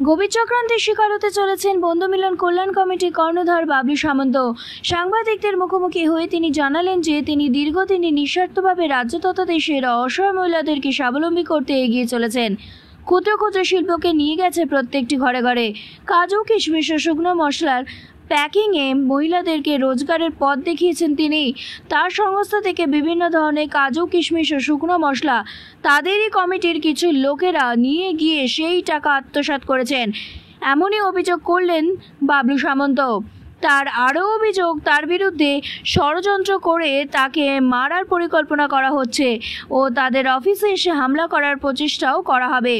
গভীর চক্রান্তের শিকার হতে চলেছেন বন্ধু মিলন কল্যাণ কমিটির কর্ণধার বাবলু সামন্ত। সাংবাদিকদের মুখোমুখি হয়ে তিনি জানালেন যে তিনি দীর্ঘদিনই নিঃস্বার্থভাবে রাজ্য তথা দেশের অসহায় মহিলাদেরকে স্বাবলম্বী করতে এগিয়ে চলেছেন। ক্ষুদ্র ক্ষুদ্র শিল্পকে নিয়ে গেছে প্রত্যেকটি ঘরে ঘরে। কাজু কিশমিশ ও শুকনো মশলার প্যাকিংয়ে মহিলাদেরকে রোজগারের পথ দেখিয়েছেন তিনি। তার সংস্থা থেকে বিভিন্ন ধরনের কাজু কিশমিশ ও শুকনো মশলা তাদেরই কমিটির কিছু লোকেরা নিয়ে গিয়ে সেই টাকা আত্মসাৎ করেছেন, এমনই অভিযোগ করলেন বাবলু সামন্ত। তার আরও অভিযোগ, তার বিরুদ্ধে ষড়যন্ত্র করে তাকে মারার পরিকল্পনা করা হচ্ছে ও তাদের অফিসে এসে হামলা করার প্রচেষ্টাও করা হবে।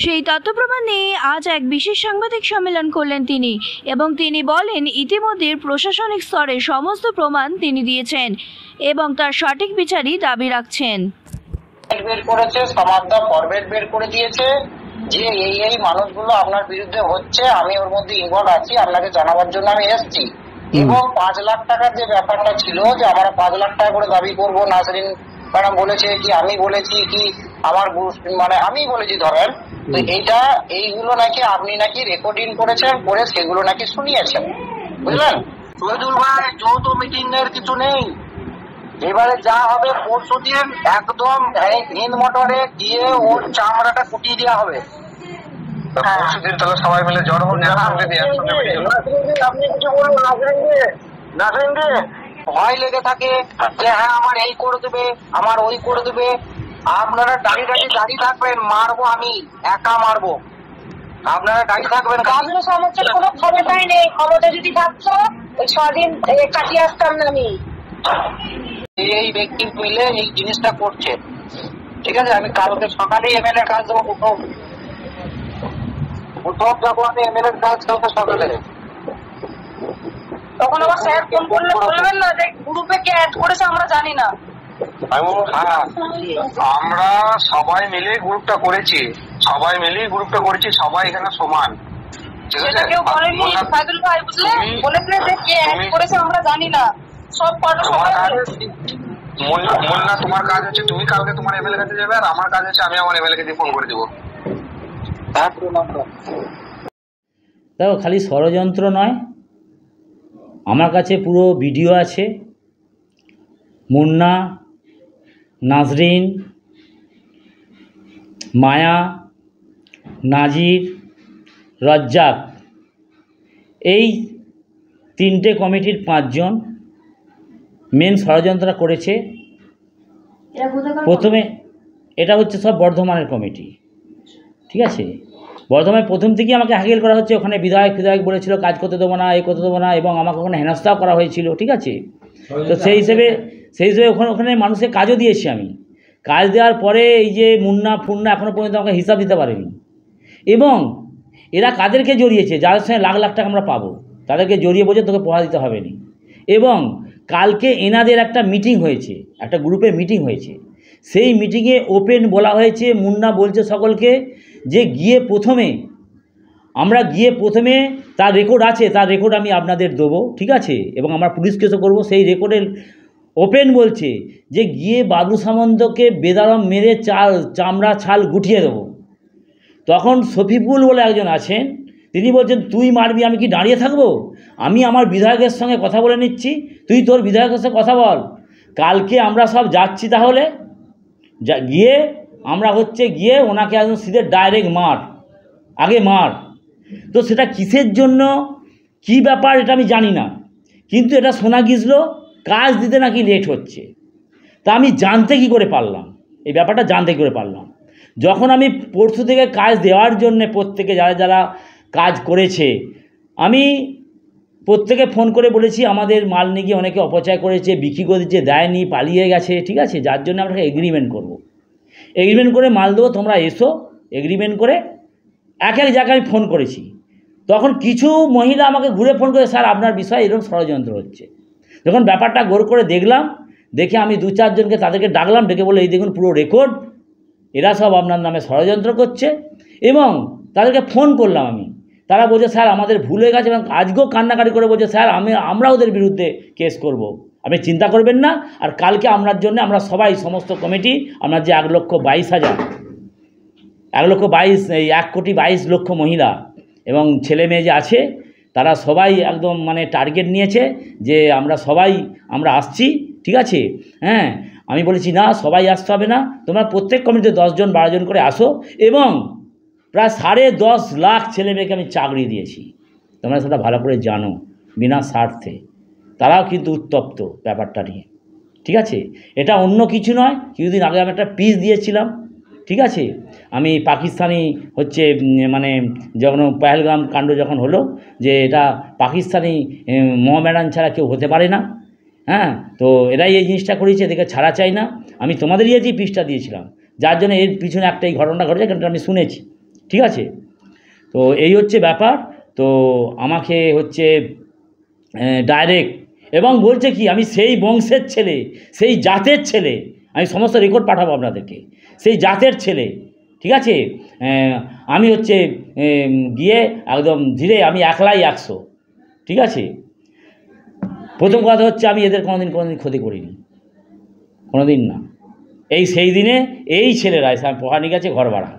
সেই তথ্যপ্রমাণ নিয়ে আজ এক বিশেষ সাংবাদিক সম্মেলন করলেন তিনি এবং তিনি বলেন ইতিমধ্যে প্রশাসনিক স্তরে সমস্ত প্রমাণ তিনি দিয়েছেন এবং তার সঠিক বিচারই দাবি রাখছেন। বের করেছে, সমাজদা ফরম্যাট বের করে দিয়েছে যে এই মানুষগুলো আপনার বিরুদ্ধে হচ্ছে, আমি ওর মধ্যে ইনভলভ আছি, আপনাকে জানাবার জন্য আমি এসেছি। এবং 5 লাখ টাকার যে ব্যাপারটা ছিল যে আমরা 5 লাখ টাকা করে দাবি করবো, নাসরিন ম্যাডাম বলেছে কি আমি বলেছি কি আমার মানে আমি বলেছি ধরেন, তো এইগুলো নাকি আপনি নাকি রেকর্ডিং করেছেন, করে সেগুলো নাকি শুনিয়েছেন, বুঝলেন? শহীদুল ভাই, যৌথ মিটিং এর কিছু নেই। এবারে যা হবে পরশু দিন একদম হিন্দ মোটরে গিয়ে ওর চামড়াটা কুটিয়ে দেওয়া হবে। পরশু দিন তাহলে সবাই মিলে জড়ো হন, আপনি কিছু বলুন। নাসরিন ভয় লেগে থাকে যে হ্যাঁ আমার এই করে দেবে, আমার ওই করে দেবে। আপনারা দাঁড়িয়ে থাকবেন, মারবো আমি, একা মারবো। আপনারা দাঁড়িয়ে থাকবেন। বাবলু সামন্তের কোনো ক্ষমতাই নেই। ক্ষমতা যদি থাকতো ওই 6 দিন কাটিয়ে আসতাম না আমি। এই ব্যক্তি মিলে এই জিনিসটা করছে, ঠিক আছে? আমি কালকে সকালে এমএলএ কাজ দেবো, উঠব যাবো আমি এমএলএ কাজ কালকে সকালে। তখন আবার স্যার ফোন করলে বলবেন না যে গ্রুপে কে অ্যাড করেছে আমরা জানি না। হ্যাঁ, আমরা সবাই মিলে গ্রুপটা করেছি, সবাই এখানে সমান, ঠিক আছে? কেউ বলেনি সাইদুল ভাই, বুঝলে বলেছে যে কে অ্যাড করেছে আমরা জানি না। সব ফটো সবাই মুন্না, তোমার কাজ হচ্ছে তুমি কালকে তোমার এমএলএ কাছে যাবে, আর আমার কাজ হচ্ছে আমি আমার এমএলএ কে ফোন করে দেবো। দেখো, খালি ষড়যন্ত্র নয়, আমার কাছে পুরো ভিডিও আছে। মুন্না, নাজরিন, মায়া, নাজির, রজ্জাক, এই 3টে কমিটির 5 জন মেন ষড়যন্ত্র করেছে। প্রথমে এটা হচ্ছে সব বর্ধমানের কমিটি, ঠিক আছে? বর্ধমানে প্রথম থেকেই আমাকে হ্যাগেল করা হচ্ছে। ওখানে বিধায়ক বলেছিল কাজ করতে দেবো না, করতে দেবো না, এবং আমাকে ওখানে হেনস্থাও করা হয়েছিল, ঠিক আছে? তো সেই হিসেবে ওখানে মানুষের কাজও দিয়েছি আমি। কাজ দেওয়ার পরে এই যে মুন্না এখনও পর্যন্ত আমাকে হিসাব দিতে পারেনি। এবং এরা কাদেরকে জড়িয়েছে, যাদের সঙ্গে লাখ লাখ টাকা আমরা পাবো, তাদেরকে জড়িয়ে বোঝে তোকে পড়া দিতে হবে না। এবং কালকে এনাদের একটা মিটিং হয়েছে, একটা গ্রুপে মিটিং হয়েছে। সেই মিটিংয়ে ওপেন বলা হয়েছে, মুন্না বলছে সকলকে যে আমরা গিয়ে প্রথমে তার রেকর্ড আছে, তার রেকর্ড আমি আপনাদের দেবো, ঠিক আছে? এবং আমরা পুলিশ কেসও করবো। সেই রেকর্ডের ওপেন বলছে যে গিয়ে বাবলু সামন্তকে বেদরম মেরে চামড়া ছাল গুটিয়ে দেবো। তখন শফিকুল বলে একজন আছেন, তিনি বলছেন তুই মারবি, আমি কি দাঁড়িয়ে থাকবো? আমি আমার বিধায়কের সঙ্গে কথা বলে নিচ্ছি, তুই তোর বিধায়কের সঙ্গে কথা বল। কালকে আমরা সব যাচ্ছি, তাহলে গিয়ে আমরা গিয়ে ওনাকে একদম সিধে ডাইরেক্ট আগে মার। তো সেটা কিসের জন্য, কি ব্যাপার, এটা আমি জানি না, কিন্তু এটা শোনা গিয়েছিল কাজ দিতে নাকি লেট হচ্ছে। তা আমি জানতে কী করে পারলাম, এই ব্যাপারটা জানতে কী করে পারলাম, যখন আমি পরশু থেকে কাজ দেওয়ার জন্যে প্রত্যেকে যারা কাজ করেছে, আমি প্রত্যেকে ফোন করে বলেছি আমাদের মাল নিয়ে গিয়ে অনেকে অপচয় করেছে, বিক্রি করে দিচ্ছে, দেয়নি, পালিয়ে গেছে, ঠিক আছে? যার জন্য আমরা এগ্রিমেন্ট করে মাল দেবো, তোমরা এসো। এগ্রিমেন্ট করে এক জায়গায় আমি ফোন করেছি। তখন কিছু মহিলা আমাকে ঘুরে ফোন করে, স্যার আপনার বিষয়ে এরকম ষড়যন্ত্র হচ্ছে। যখন ব্যাপারটা গোল করে দেখে আমি 2-4 জনকে তাদেরকে ডাকলাম, ডেকে বলে এই দেখুন পুরো রেকর্ড, এরা সব আপনার নামে ষড়যন্ত্র করছে। এবং তাদেরকে ফোন করলাম আমি, তারা বলছে স্যার আমাদের ভুল হয়ে গেছে, এবং আজকেও কান্নাকাটি করে বলছে স্যার আমরা ওদের বিরুদ্ধে কেস করব, আপনি চিন্তা করবেন না। আর কালকে আপনার জন্য আমরা সবাই সমস্ত কমিটি আপনার যে 1,22,000 1,22,000 1,22,00,000 মহিলা এবং ছেলে মেয়ে যে আছে তারা সবাই একদম মানে টার্গেট নিয়েছে যে আমরা আসছি, ঠিক আছে। হ্যাঁ, আমি বলেছি না, সবাই আসতে হবে না, তোমরা প্রত্যেক কমিটিতে 10 জন 12 জন করে আসো, এবং প্রায় 10.5 লাখ ছেলে মেয়েকে আমি চাকরি দিয়েছি, তোমরা সেটা ভালো করে জানো, বিনা স্বার্থে। তারাও কিন্তু উত্তপ্ত ব্যাপারটা নিয়ে, ঠিক আছে। এটা অন্য কিছু নয়, কিছুদিন আগে আমি একটা পিস দিয়েছিলাম, ঠিক আছে। আমি পাকিস্তানি হচ্ছে মানে যখন পহেলগাম কাণ্ড যখন হলো, যে এটা পাকিস্তানি মোহামেডান ছাড়া কেউ হতে পারে না, হ্যাঁ, তো এরাই এই জিনিসটা করেছে, এদেরকে ছাড়া চাই না। আমি তোমাদের ইয়েতেই পিসটা দিয়েছিলাম, যার জন্য এর পিছনে একটা এই ঘটনা ঘটেছে, কিন্তু আমি শুনেছি, ঠিক আছে। তো এই হচ্ছে ব্যাপার। তো আমাকে হচ্ছে ডাইরেক্ট এবং বলছে কি আমি সেই বংশের ছেলে, সেই জাতের ছেলে, আমি সমস্ত রেকর্ড পাঠাবো আপনাদেরকে, সেই জাতের ছেলে, ঠিক আছে। আমি হচ্ছে গিয়ে একদম ধীরে, আমি একলাই 100, ঠিক আছে। প্রথম কথা হচ্ছে আমি এদের কোনোদিন ক্ষতি করিনি, কোনোদিন না। সেই দিনে এই ছেলেরা এসে আমি পড়া নিয়ে গেছে ঘর ভাড়া,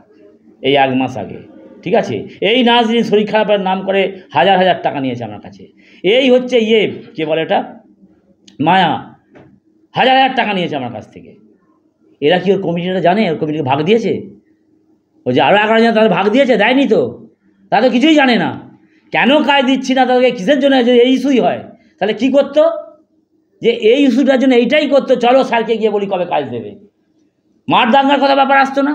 এই 1 মাস আগে, ঠিক আছে। এই নাজরিন শরীর খারাপের নাম করে 1000 টাকা নিয়েছে আমার কাছে। এই হচ্ছে কে বলে এটা, মায়া, 1000 টাকা নিয়েছে আমার কাছ থেকে। এরা কি ওর কমিটিটা জানে? ওর কমিটিকে ভাগ দিয়েছে? ওই যে আরও 11 জন তাদের ভাগ দিয়েছে? দেয়নি তো, তারা তো কিছুই জানে না। কেন কাজ দিচ্ছি না তাদেরকে, কিসের জন্য? যদি এই ইস্যুই হয় তাহলে কি করতো, যে এই ইস্যুটার জন্য এইটাই করতো, চলো স্যারকে গিয়ে বলি কবে কাজ দেবে। মাঠ দাঙ্গার কথা ব্যাপার আসতো না,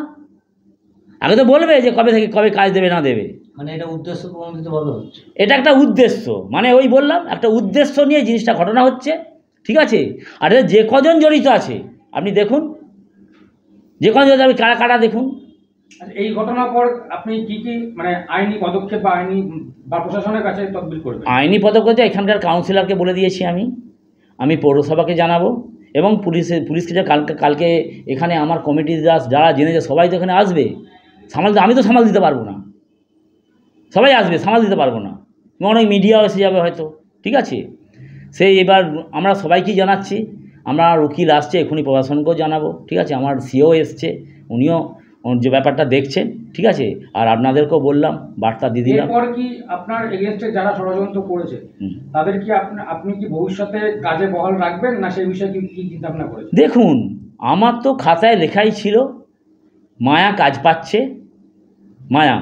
আগে তো বলবে যে কবে কাজ দেবে না দেবে। মানে এটা উদ্দেশ্য প্রণোদিতভাবে হচ্ছে, এটা একটা উদ্দেশ্য, মানে ওই বললাম একটা উদ্দেশ্য নিয়ে জিনিসটা ঘটনা হচ্ছে, ঠিক আছে। আর যে কজন জড়িত আছে আপনি দেখুন, যে কজন জড়িত আপনি কারা দেখুন। এই ঘটনার পর আপনি কি মানে আইনি পদক্ষেপ বা প্রশাসনের কাছে তদবির করবেন? আইনি পদক্ষেপ এখানকার কাউন্সিলরকে বলে দিয়েছি, আমি পৌরসভাকে জানাবো, এবং পুলিশকে কালকে এখানে আমার কমিটির যারা জেনেছে সবাই তো এখানে আসবে, আমি তো সামাল দিতে পারবো না, সবাই আসবে, সামাল দিতে পারবো না, অনেক মিডিয়াও এসে যাবে হয়তো, ঠিক আছে। সেই এবার আমরা সবাইকেই জানাচ্ছি, আমরা উকিল আসছে, এখনই প্রশাসনকেও জানাবো, ঠিক আছে। আমার সিও এসছে, উনিও যে ব্যাপারটা দেখছেন, ঠিক আছে। আর আপনাদেরকেও বললাম, বার্তা দিয়ে দিলাম। এরপর কি আপনার এগেইনস্টে যারা ষড়যন্ত্র করেছে তাদের কি আপনি কি ভবিষ্যতে কাজে বহাল রাখবেন, না সেই বিষয়ে কি চিন্তা ভাবনা করেছেন? দেখুন, আমার তো খাতায় লেখাই ছিল মায়া কাজ পাচ্ছে, মায়া,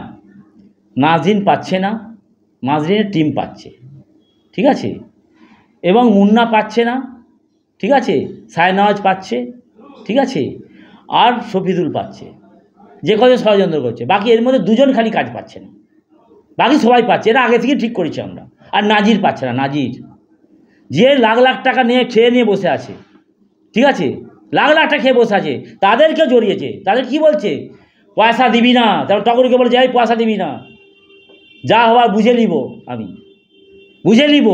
নাজরিন পাচ্ছে না, নাজরিনের টিম পাচ্ছে, ঠিক আছে, এবং মুন্না পাচ্ছে না, ঠিক আছে, সায়নওয়াজ পাচ্ছে, ঠিক আছে, আর শফিদুল পাচ্ছে, যে কজন ষড়যন্ত্র করছে। বাকি এর মধ্যে 2 জন খালি কাজ পাচ্ছে না, বাকি সবাই পাচ্ছে, এটা আগে থেকে ঠিক করেছি আমরা। আর নাজির পাচ্ছে না, নাজির যে লাখ টাকা নিয়ে খেয়ে নিয়ে বসে আছে, ঠিক আছে, লাখ টাকা খেয়ে বসে আছে, তাদেরকে জড়িয়েছে। তাদের কি বলছে, পয়সা দিবি না, তারপর টগরকে বলছে এই পয়সা দিবি না, যা হওয়ার বুঝে নিব, আমি বুঝে নিব,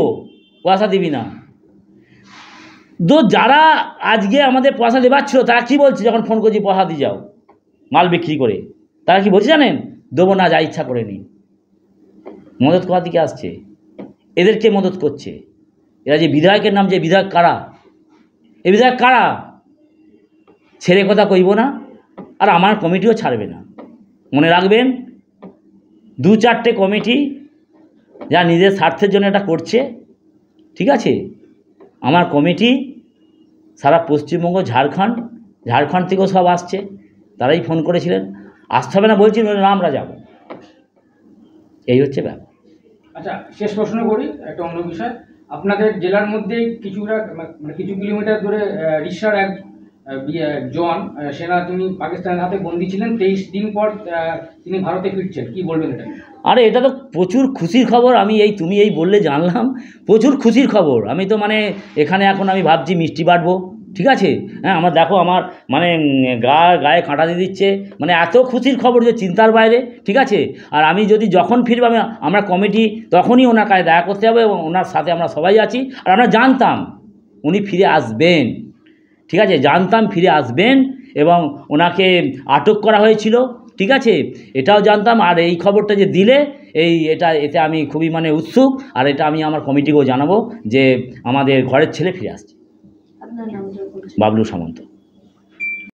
পয়সা দিবি না। তো যারা আজকে আমাদের পয়সা দেবাচ্ছিল তারা কি বলছে, যখন ফোন করছি পয়সা দিয়ে যাও মাল বিক্রি করে, তারা কি বলছে জানেন, দেবো না, যা ইচ্ছা করে নি। মদত কোথা থেকে আসছে? এদেরকে মদত করছে এরা। যে বিধায়কের নাম, যে বিধায়ক কারা, এই বিধায়ক কারা, ছেড়ে কথা কইব না, আর আমার কমিটিও ছাড়বে না। মনে রাখবেন, 2-4টে কমিটি যা নিজের স্বার্থের জন্য এটা করছে, ঠিক আছে। আমার কমিটি সারা পশ্চিমবঙ্গ, ঝাড়খণ্ড থেকেও সব আসছে, তারাই ফোন করেছিলেন, আসতে হবে না বলছি, না আমরা যাব। এই হচ্ছে ব্যাপার। আচ্ছা, শেষ প্রশ্ন করি একটা অন্য বিষয়। আপনাদের জেলার মধ্যে কিছু কিলোমিটার দূরে রিশার জওয়ান সেনা, তিনি পাকিস্তানের হাতে বন্দী ছিলেন, 23 দিন পর তিনি ভারতে ফিরছেন, কি বলবেন এটা? আরে এটা তো প্রচুর খুশির খবর। তুমি এই বললে জানলাম, প্রচুর খুশির খবর। আমি তো মানে এখানে এখন আমি ভাবছি মিষ্টি বাটবো, ঠিক আছে। হ্যাঁ, আমার দেখো, আমার মানে গায়ে কাঁটা দিয়ে দিচ্ছে, মানে এত খুশির খবর যে চিন্তার বাইরে, ঠিক আছে। আর আমি যদি যখন ফিরবো, আমরা কমিটি তখনই ওনার কাছে দেখা করতে হবে, এবং ওনার সাথে আমরা সবাই আছি। আর আমরা জানতাম উনি ফিরে আসবেন, ঠিক আছে, জানতাম ফিরে আসবেন, এবং ওনাকে আটক করা হয়েছিল, ঠিক আছে, এটাও জানতাম। আর এই খবরটা যে দিলে, এতে আমি খুবই মানে উৎসুক। আর এটা আমি আমার কমিটিকেও জানাবো যে আমাদের ঘরের ছেলে ফিরে আসছে। আপনার নাম? বাবলু সামন্ত।